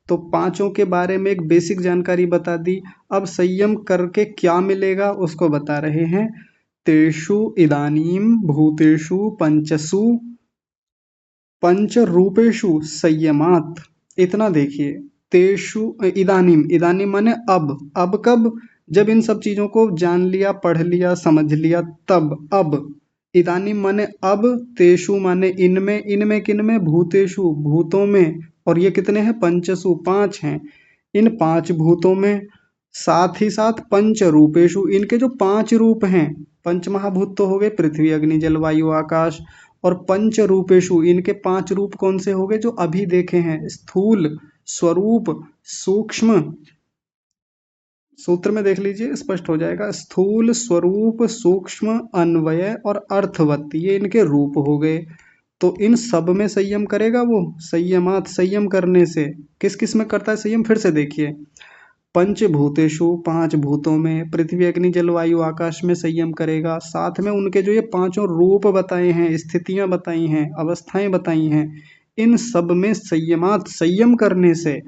तो पांचों के बारे में एक बेसिक जानकारी बता दी। अब संयम करके क्या मिलेगा उसको बता रहे हैं। तेषु इदानीम भूतेषु पंचसु पंच रूपेषु संयमात। इतना देखिए, तेषु इदानीम, इदानीम माने अब कब, जब इन सब चीजों को जान लिया, पढ़ लिया, समझ लिया, तब। अब इदानीम माने अब, तेषु माने इनमें, इनमें किनमें, भूतेषु भूतों में, और ये कितने हैं, पंचसु पांच हैं, इन पांच भूतों में, साथ ही साथ पंच रूपेषु, इनके जो पांच रूप हैं, पंच महाभूत तो हो गए पृथ्वी अग्नि जल वायु आकाश, और पंच रूपेशु, इनके 5 रूप कौन से हो गए जो अभी देखे हैं? स्थूल, स्वरूप, सूक्ष्म, सूत्र में देख लीजिए स्पष्ट हो जाएगा। स्थूल, स्वरूप, सूक्ष्म, अन्वय और अर्थवत, ये इनके रूप हो गए। तो इन सब में संयम करेगा वो। संयमात, संयम करने से किस किस में करता है संयम? फिर से देखिए, पंचभूतेषु, 5 भूतों में, पृथ्वी अग्नि जल वायु आकाश में संयम करेगा। साथ में उनके जो ये 5 रूप बताए हैं, स्थितियां बताई हैं, अवस्थाएं बताई हैं, इन सब में संयमात, संयम करने से,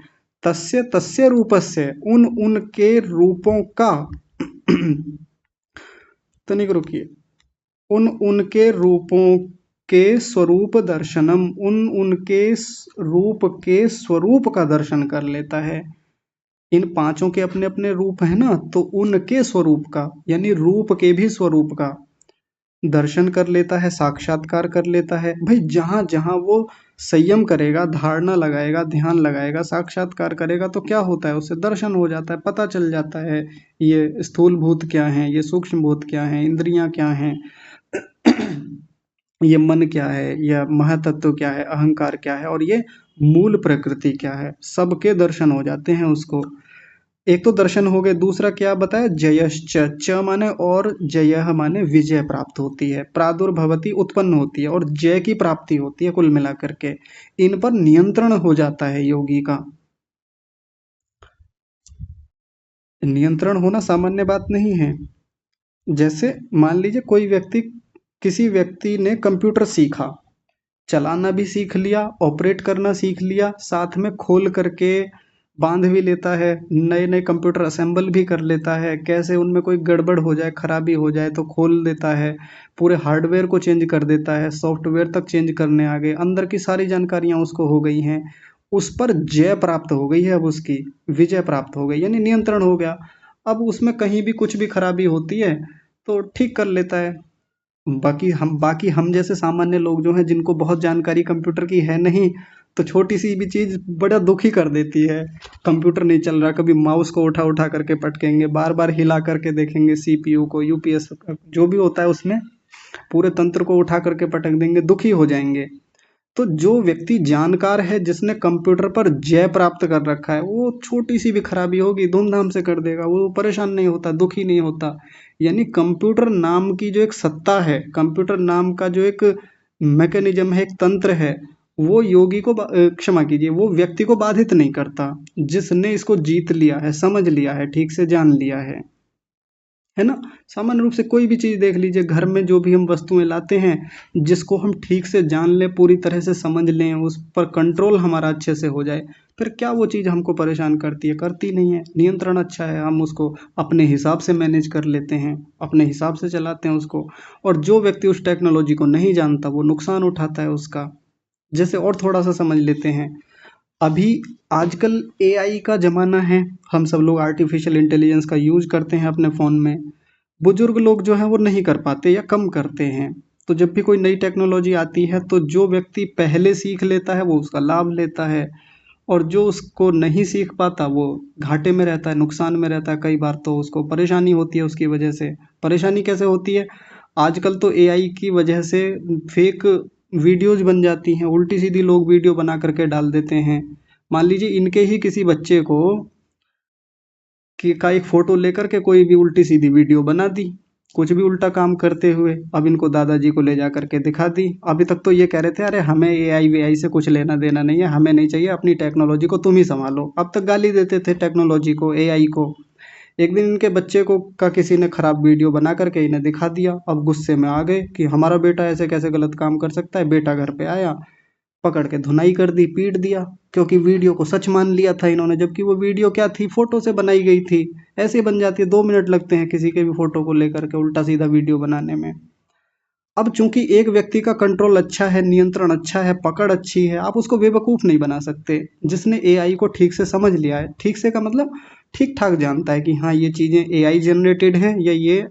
तस्य तस्य रूपस्य, उन उनके रूपों का तनिक रुकिए, उन उनके रूपों के स्वरूप दर्शनम, उन उनके रूप के स्वरूप का दर्शन कर लेता है। इन 5 के अपने अपने रूप है ना, तो उनके स्वरूप का, यानी रूप के भी स्वरूप का दर्शन कर लेता है, साक्षात्कार कर लेता है। भाई जहां जहां वो संयम करेगा, धारणा लगाएगा, ध्यान लगाएगा, साक्षात्कार करेगा, तो क्या होता है? उससे दर्शन हो जाता है, पता चल जाता है ये स्थूल भूत क्या है, ये सूक्ष्म भूत क्या है, इंद्रियां क्या हैं, ये मन क्या है, यह महातत्व क्या है, अहंकार क्या है, और ये मूल प्रकृति क्या है, सबके दर्शन हो जाते हैं उसको। एक तो दर्शन हो गए, दूसरा क्या बताया? जयश्च, च माने और, जय माने विजय प्राप्त होती है, प्रादुर्भवती उत्पन्न होती है, और जय की प्राप्ति होती है। कुल मिलाकर के इन पर नियंत्रण हो जाता है योगी का। नियंत्रण होना सामान्य बात नहीं है। जैसे मान लीजिए कोई व्यक्ति, किसी व्यक्ति ने कंप्यूटर सीखा, चलाना भी सीख लिया, ऑपरेट करना सीख लिया, साथ में खोल करके बांध भी लेता है, नए नए कंप्यूटर असेंबल भी कर लेता है, कैसे उनमें कोई गड़बड़ हो जाए, खराबी हो जाए तो खोल देता है, पूरे हार्डवेयर को चेंज कर देता है, सॉफ्टवेयर तक चेंज करने आ गए, अंदर की सारी जानकारियां उसको हो गई हैं, उस पर जय प्राप्त हो गई है, अब उसकी विजय प्राप्त हो गई, यानी नियंत्रण हो गया। अब उसमें कहीं भी कुछ भी खराबी होती है तो ठीक कर लेता है। बाकी हम जैसे सामान्य लोग जो हैं, जिनको बहुत जानकारी कंप्यूटर की है नहीं, तो छोटी सी भी चीज बड़ा दुखी कर देती है। कंप्यूटर नहीं चल रहा, कभी माउस को उठा उठा करके पटकेंगे, बार बार हिला करके देखेंगे, सीपीयू को, यूपीएस जो भी होता है उसमें पूरे तंत्र को उठा करके पटक देंगे, दुखी हो जाएंगे। तो जो व्यक्ति जानकार है, जिसने कंप्यूटर पर जय प्राप्त कर रखा है, वो छोटी सी भी खराबी होगी धूमधाम से कर देगा, वो परेशान नहीं होता, दुखी नहीं होता। यानी कंप्यूटर नाम की जो एक सत्ता है, कंप्यूटर नाम का जो एक मैकेनिज्म है, एक तंत्र है, वो योगी को क्षमा कीजिए, वो व्यक्ति को बाधित नहीं करता, जिसने इसको जीत लिया है, समझ लिया है, ठीक से जान लिया है ना। सामान्य रूप से कोई भी चीज देख लीजिए, घर में जो भी हम वस्तुएं लाते हैं, जिसको हम ठीक से जान लें, पूरी तरह से समझ लें, उस पर कंट्रोल हमारा अच्छे से हो जाए, फिर क्या वो चीज हमको परेशान करती है? करती नहीं है। नियंत्रण अच्छा है, हम उसको अपने हिसाब से मैनेज कर लेते हैं, अपने हिसाब से चलाते हैं उसको। और जो व्यक्ति उस टेक्नोलॉजी को नहीं जानता, वो नुकसान उठाता है उसका। जैसे और थोड़ा सा समझ लेते हैं, अभी आजकल एआई का जमाना है, हम सब लोग आर्टिफिशियल इंटेलिजेंस का यूज करते हैं अपने फोन में। बुजुर्ग लोग जो हैं वो नहीं कर पाते या कम करते हैं। तो जब भी कोई नई टेक्नोलॉजी आती है, तो जो व्यक्ति पहले सीख लेता है वो उसका लाभ लेता है, और जो उसको नहीं सीख पाता वो घाटे में रहता है, नुकसान में रहता है। कई बार तो उसको परेशानी होती है उसकी वजह से। परेशानी कैसे होती है? आजकल तो एआई की वजह से फेक वीडियोज बन जाती हैं, उल्टी सीधी लोग वीडियो बना करके डाल देते हैं। मान लीजिए इनके ही किसी बच्चे को का एक फोटो लेकर के कोई भी उल्टी सीधी वीडियो बना दी, कुछ भी उल्टा काम करते हुए, अब इनको दादाजी को ले जा करके दिखा दी। अभी तक तो ये कह रहे थे अरे हमें एआई वीआई से कुछ लेना देना नहीं है, हमें नहीं चाहिए, अपनी टेक्नोलॉजी को तुम ही संभालो। अब तक गाली देते थे टेक्नोलॉजी को, एआई को। एक दिन इनके बच्चे को का किसी ने खराब वीडियो बना करके इन्हें दिखा दिया, अब गुस्से में आ गए कि हमारा बेटा ऐसे कैसे गलत काम कर सकता है। बेटा घर पे आया, पकड़ के धुनाई कर दी, पीट दिया, क्योंकि वीडियो को सच मान लिया था इन्होंने, जबकि वो वीडियो क्या थी? फोटो से बनाई गई थी। ऐसे ही बन जाती है, 2 मिनट लगते हैं किसी के भी फोटो को लेकर के उल्टा सीधा वीडियो बनाने में। अब चूंकि एक व्यक्ति का कंट्रोल अच्छा है, नियंत्रण अच्छा है, पकड़ अच्छी है, आप उसको बेवकूफ नहीं बना सकते। जिसने एआई को ठीक से समझ लिया है, ठीक से का मतलब ठीक ठाक जानता है कि हाँ ये चीजें एआई जनरेटेड हैं, या ये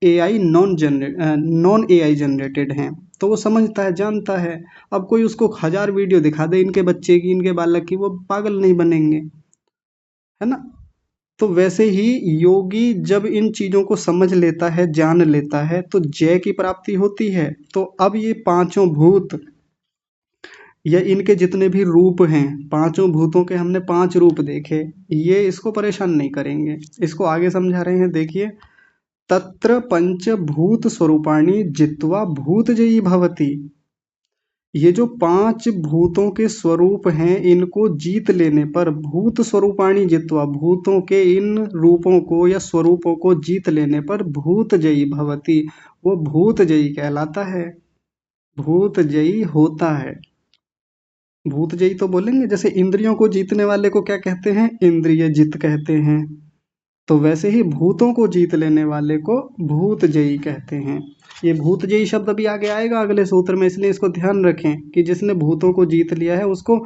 एआई नॉन एआई जनरेटेड हैं, तो वो समझता है, जानता है। अब कोई उसको 1000 वीडियो दिखा दे इनके बच्चे की, इनके बालक की, वो पागल नहीं बनेंगे, है ना। तो वैसे ही योगी जब इन चीजों को समझ लेता है, जान लेता है, तो जय की प्राप्ति होती है। तो अब ये पांचों भूत या इनके जितने भी रूप हैं, पांचों भूतों के हमने पांच रूप देखे, ये इसको परेशान नहीं करेंगे। इसको आगे समझा रहे हैं, देखिए। तत्र पंचभूत स्वरूपाणि जित्वा भूतजयी भवति। ये जो पांच भूतों के स्वरूप हैं, इनको जीत लेने पर, भूत स्वरूपाणि जित्वा, भूतों के इन रूपों को या स्वरूपों को जीत लेने पर भूतजयी भवति, वो भूतजयी कहलाता है, भूतजयी होता है। भूतजयी तो बोलेंगे, जैसे इंद्रियों को जीतने वाले को क्या कहते हैं? इंद्रिय जित कहते हैं। तो वैसे ही भूतों को जीत लेने वाले को भूतजयी कहते हैं। ये भूतजयी शब्द अभी आगे आएगा अगले सूत्र में, इसलिए इसको ध्यान रखें कि जिसने भूतों को जीत लिया है उसको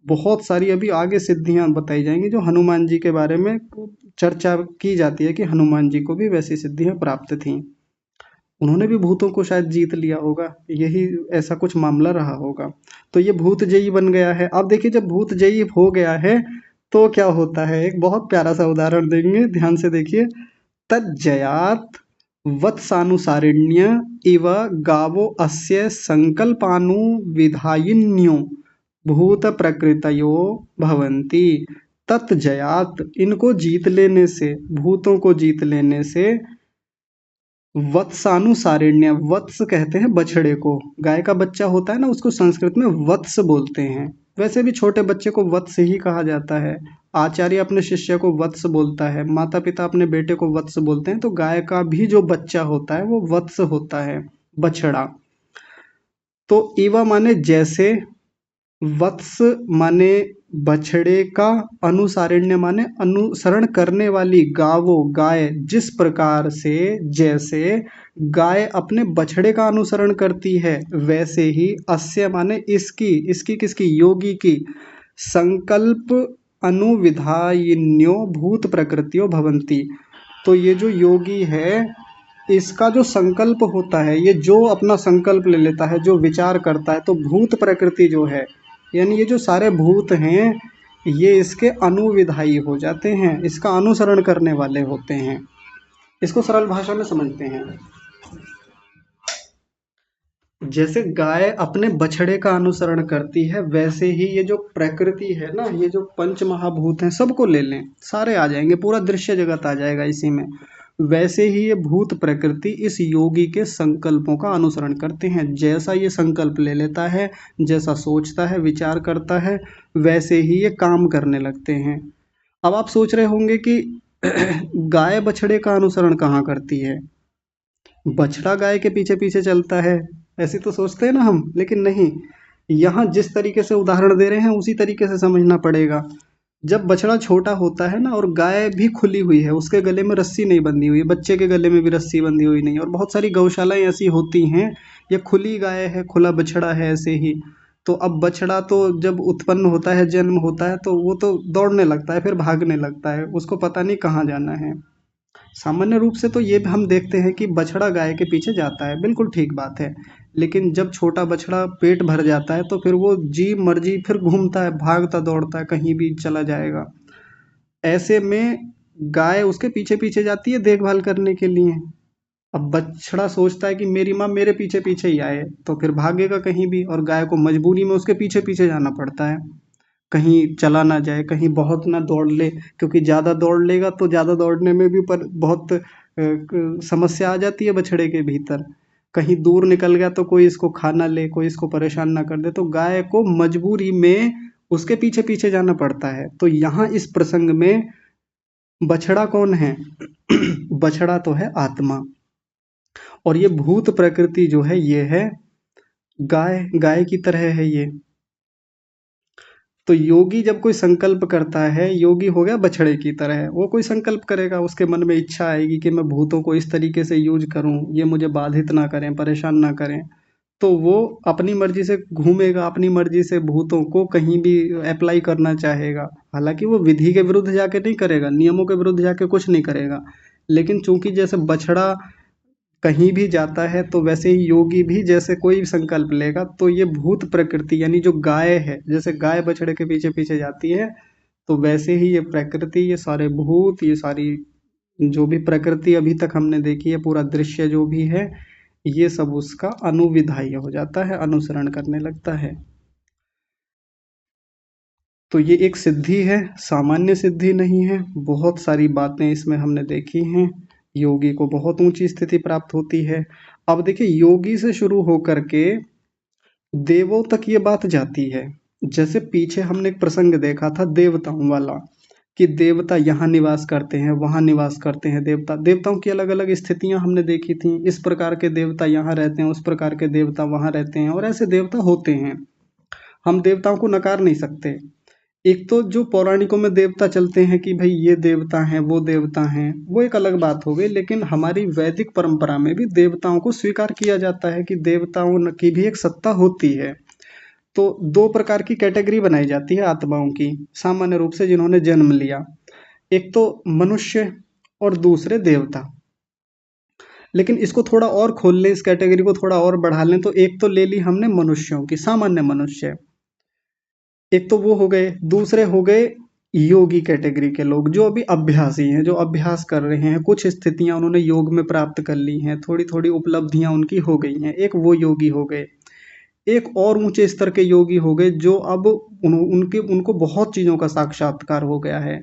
बहुत सारी अभी आगे सिद्धियां बताई जाएंगी, जो हनुमान जी के बारे में चर्चा की जाती है कि हनुमान जी को भी वैसी सिद्धियां प्राप्त थीं। उन्होंने भी भूतों को शायद जीत लिया होगा, यही ऐसा कुछ मामला रहा होगा। तो ये भूतजयी बन गया है। अब देखिए, जब भूतजयी हो गया है तो क्या होता है? एक बहुत प्यारा सा उदाहरण देंगे, ध्यान से देखिए। तज्जयात वत्सानुसारिण्य इव गावो अस्य संकल्पानुविधायिन्यो भूत प्रकृतयो भवन्ति। तत्जयात, इनको जीत लेने से, भूतों को जीत लेने से, वत्सानुसारिण्य, वत्स कहते हैं बछड़े को, गाय का बच्चा होता है ना, उसको संस्कृत में वत्स बोलते हैं। वैसे भी छोटे बच्चे को वत्स ही कहा जाता है। आचार्य अपने शिष्य को वत्स बोलता है, माता पिता अपने बेटे को वत्स बोलते हैं। तो गाय का भी जो बच्चा होता है वो वत्स होता है, बछड़ा। तो इवा माने जैसे, वत्स माने बछड़े का, अनुसारिण्य माने अनुसरण करने वाली, गावो गाय, जिस प्रकार से, जैसे गाय अपने बछड़े का अनुसरण करती है, वैसे ही अस्य माने इसकी, इसकी किसकी? योगी की, संकल्प अनुविधायिन्यो भूत प्रकृतियो भवन्ति। तो ये जो योगी है, इसका जो संकल्प होता है, ये जो अपना संकल्प ले लेता है, जो विचार करता है, तो भूत प्रकृति जो है, यानी ये जो सारे भूत हैं, ये इसके अनुविधायी हो जाते हैं, इसका अनुसरण करने वाले होते हैं। इसको सरल भाषा में समझते हैं। जैसे गाय अपने बछड़े का अनुसरण करती है, वैसे ही ये जो प्रकृति है ना, ये जो पंच महाभूत हैं, सबको ले लें, सारे आ जाएंगे, पूरा दृश्य जगत आ जाएगा इसी में। वैसे ही ये भूत प्रकृति इस योगी के संकल्पों का अनुसरण करते हैं। जैसा ये संकल्प ले लेता है, जैसा सोचता है, विचार करता है, वैसे ही ये काम करने लगते हैं। अब आप सोच रहे होंगे कि गाय बछड़े का अनुसरण कहाँ करती है? बछड़ा गाय के पीछे पीछे चलता है, ऐसे तो सोचते हैं ना हम, लेकिन नहीं। यहाँ जिस तरीके से उदाहरण दे रहे हैं उसी तरीके से समझना पड़ेगा। जब बछड़ा छोटा होता है ना, और गाय भी खुली हुई है, उसके गले में रस्सी नहीं बंधी हुई है, बच्चे के गले में भी रस्सी बंधी हुई नहीं है, और बहुत सारी गौशालाएं ऐसी होती हैं, ये खुली गाय है, खुला बछड़ा है, ऐसे ही। तो अब बछड़ा तो जब उत्पन्न होता है, जन्म होता है, तो वो तो दौड़ने लगता है, फिर भागने लगता है, उसको पता नहीं कहाँ जाना है। सामान्य रूप से तो ये हम देखते हैं कि बछड़ा गाय के पीछे जाता है, बिल्कुल ठीक बात है। लेकिन जब छोटा बछड़ा पेट भर जाता है, तो फिर वो जी मर्जी फिर घूमता है, भागता दौड़ता है, कहीं भी चला जाएगा। ऐसे में गाय उसके पीछे पीछे जाती है देखभाल करने के लिए। अब बछड़ा सोचता है कि मेरी माँ मेरे पीछे पीछे ही आए, तो फिर भागेगा कहीं भी, और गाय को मजबूरी में उसके पीछे पीछे जाना पड़ता है, कहीं चला ना जाए, कहीं बहुत ना दौड़ ले, क्योंकि ज़्यादा दौड़ लेगा तो ज़्यादा दौड़ने में भी पर बहुत समस्या आ जाती है बछड़े के भीतर। कहीं दूर निकल गया तो कोई इसको खा ना ले, कोई इसको परेशान ना कर दे, तो गाय को मजबूरी में उसके पीछे पीछे जाना पड़ता है। तो यहाँ इस प्रसंग में बछड़ा कौन है? बछड़ा तो है आत्मा, और ये भूत प्रकृति जो है, ये है गाय, गाय की तरह है ये। तो योगी जब कोई संकल्प करता है, योगी हो गया बछड़े की तरह। वो कोई संकल्प करेगा, उसके मन में इच्छा आएगी कि मैं भूतों को इस तरीके से यूज करूं, ये मुझे बाधित ना करें, परेशान ना करें। तो वो अपनी मर्जी से घूमेगा, अपनी मर्जी से भूतों को कहीं भी अप्लाई करना चाहेगा। हालांकि वो विधि के विरुद्ध जाके नहीं करेगा, नियमों के विरुद्ध जाके कुछ नहीं करेगा। लेकिन चूंकि जैसे बछड़ा कहीं भी जाता है, तो वैसे ही योगी भी जैसे कोई संकल्प लेगा, तो ये भूत प्रकृति यानी जो गाय है, जैसे गाय बछड़े के पीछे पीछे जाती है, तो वैसे ही ये प्रकृति, ये सारे भूत, ये सारी जो भी प्रकृति अभी तक हमने देखी है, पूरा दृश्य जो भी है, ये सब उसका अनुविधायी हो जाता है, अनुसरण करने लगता है। तो ये एक सिद्धि है, सामान्य सिद्धि नहीं है। बहुत सारी बातें इसमें हमने देखी हैं। योगी को बहुत ऊंची स्थिति प्राप्त होती है। अब देखिए, योगी से शुरू होकर के देवों तक ये बात जाती है। जैसे पीछे हमने एक प्रसंग देखा था देवताओं वाला, कि देवता यहाँ निवास करते हैं, वहाँ निवास करते हैं। देवताओं की अलग अलग स्थितियां हमने देखी थी। इस प्रकार के देवता यहाँ रहते हैं, उस प्रकार के देवता वहाँ रहते हैं, और ऐसे देवता होते हैं। हम देवताओं को नकार नहीं सकते। एक तो जो पौराणिकों में देवता चलते हैं कि भाई ये देवता हैं, वो देवता हैं, वो एक अलग बात हो गई। लेकिन हमारी वैदिक परंपरा में भी देवताओं को स्वीकार किया जाता है कि देवताओं की भी एक सत्ता होती है। तो दो प्रकार की कैटेगरी बनाई जाती है आत्माओं की, सामान्य रूप से जिन्होंने जन्म लिया। एक तो मनुष्य और दूसरे देवता। लेकिन इसको थोड़ा और खोल लें, इस कैटेगरी को थोड़ा और बढ़ा लें, तो एक तो ले ली हमने मनुष्यों की, सामान्य मनुष्य, एक तो वो हो गए। दूसरे हो गए योगी कैटेगरी के लोग, जो अभी अभ्यासी हैं, जो अभ्यास कर रहे हैं, कुछ स्थितियां उन्होंने योग में प्राप्त कर ली हैं, थोड़ी थोड़ी उपलब्धियां उनकी हो गई हैं, एक वो योगी हो गए। एक और ऊंचे स्तर के योगी हो गए, जो अब उनको बहुत चीजों का साक्षात्कार हो गया है।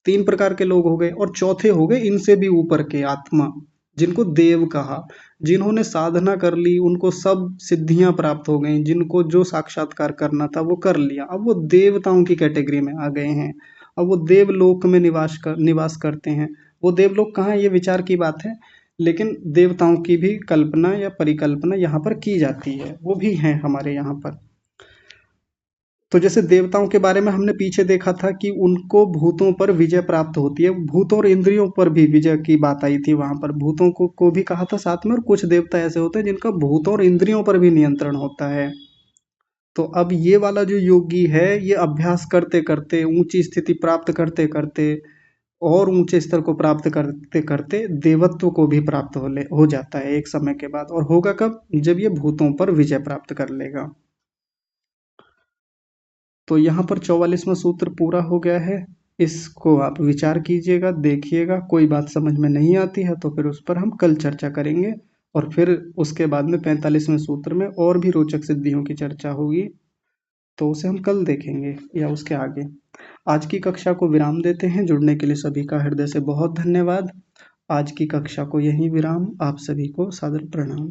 तीन प्रकार के लोग हो गए। और चौथे हो गए इनसे भी ऊपर के आत्मा, जिनको देव कहा, जिन्होंने साधना कर ली, उनको सब सिद्धियां प्राप्त हो गई, जिनको जो साक्षात्कार करना था वो कर लिया। अब वो देवताओं की कैटेगरी में आ गए हैं। अब वो देवलोक में निवास करते हैं। वो देवलोक कहाँ है, ये विचार की बात है। लेकिन देवताओं की भी कल्पना या परिकल्पना यहाँ पर की जाती है, वो भी हैं हमारे यहाँ पर। तो जैसे देवताओं के बारे में हमने पीछे देखा था कि उनको भूतों पर विजय प्राप्त होती है। भूतों और इंद्रियों पर भी विजय की बात आई थी वहां पर। भूतों को भी कहा था साथ में, और कुछ देवता ऐसे होते हैं जिनका भूतों और इंद्रियों पर भी नियंत्रण होता है। तो अब ये वाला जो योगी है, ये अभ्यास करते करते, ऊंची स्थिति प्राप्त करते करते, और ऊंचे स्तर को प्राप्त करते करते देवत्व को भी प्राप्त हो जाता है एक समय के बाद। और होगा कब, जब ये भूतों पर विजय प्राप्त कर लेगा। तो यहाँ पर 44वां सूत्र पूरा हो गया है। इसको आप विचार कीजिएगा, देखिएगा। कोई बात समझ में नहीं आती है तो फिर उस पर हम कल चर्चा करेंगे। और फिर उसके बाद में 45वें सूत्र में और भी रोचक सिद्धियों की चर्चा होगी, तो उसे हम कल देखेंगे या उसके आगे। आज की कक्षा को विराम देते हैं। जुड़ने के लिए सभी का हृदय से बहुत धन्यवाद। आज की कक्षा को यहीं विराम। आप सभी को सादर प्रणाम।